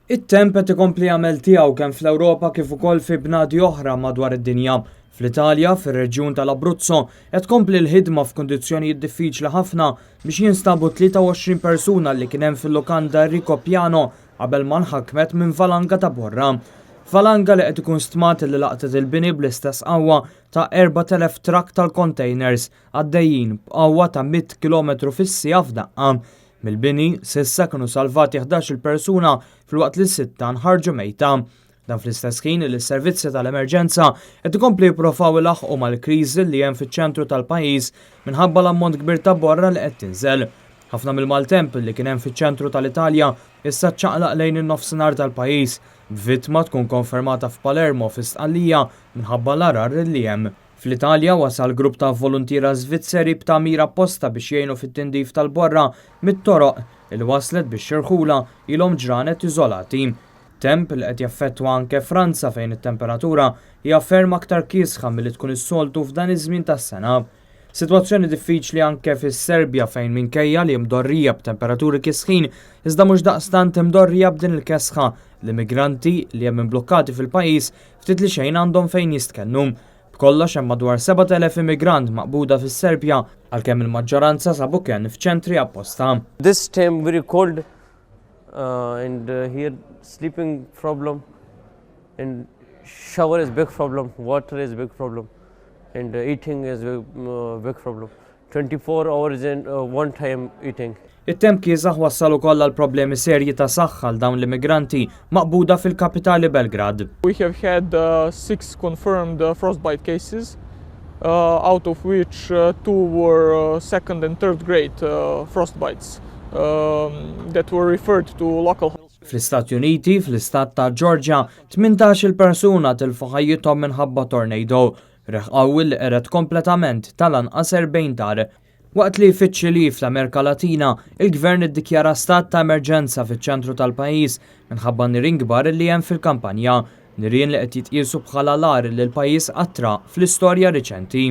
It-temp qed ikompli jagħmel tiegħu kemm fl-Ewropa kif ukoll fi bnadi oħra madwar id-dinja. Fl-Italja, fir-reġjun tal-Abruzzo, qed tkompli l-ħidma f'kundizzjonijiet diffiċli ħafna biex jinstabu 23 persuna li kien hemm fil-lukanda Enrico Piano qabel ma nħakkmet minn valanga ta' borra. Valanga li qed ikun stmat li laqtet il-bini bl-istess qawwa ta' 4000 trak tal-containers għaddejjin b'qawwa ta' 100 km fis-siegħa f'daqqa. Mill-bini, s'issa kienu salvati 11 persuna fil-waqt li 6 nħarġu mejta. Dan fl-istess ħin li s-servizzi tal-emerġenza qed ikompli jippruvaw ilaħqu mal-kriżi li hemm fiċ-ċentru tal-pajjiż minħabba l-ammont kbir ta' borra li qed tinżel. Ħafna mill-maltemp li kien hemm fiċ-ċentru tal-Italja issa ċċaqlaq lejn in-nofsinhar tal-pajjiż, b'vittma tkun konfermata f'Palermo fi Stqallija minħabba l-arar li hemm. Fl-Italja wasal grupp ta' volontira Svizzeri b'tagħmir apposta biex jgħinu fit-tindif tal-borra mit-toroq il waslet biex xirħula ilhom ġranet iżolati. Temp li qed jaffettwa anke Franza fejn it-temperatura hija ferm aktar kiesħa milli tkun is-soltu f'dan iż-żmien tas-sena. Sitwazzjoni diffiċli anke fis-Serbja fejn minkejja li mdorrija b'temperaturi kisħin iżda mhux daqstant imdorrija b'din il-kesħa l-immigranti li hemm imblukkati fil-pajjiż ftit li xejn għandhom fejn jistkennu. B'kollox hemm madwar 7,000 immigrant maqbuda fis-Serbja għalkemm il-maġġoranza sabu kien f'ċentri apposta. This time very cold and here sleeping problem and shower is big problem, water is big problem and eating is big problem. 24 hours in one time eating. It-temp kieżaħ wassal ukoll għal problemi serji ta' saħħa għal dawn l-immigranti maqbuda fil-kapitali Belgrad. We have had 6 confirmed frostbite cases, out of which 2 were second and third grade frostbites that were referred to local health. Fl-Istati Uniti, fl-istat ta' Georgia, 18 persuna tilfu ħajjithom minħabba tornado. Reħ qawwi li qeret kompletament tal-anqas 40 dar. Waqt li jfittxi li fl-Amerika Latina, il-gvern iddikjara stat ta' emerġenza fiċ-ċentru tal-pajjiż minħabba nirien kbar li hemm fil-kampanja, nirien li qed jitqiesu bħala lar li l-pajjiż qattra fl-istorja riċenti.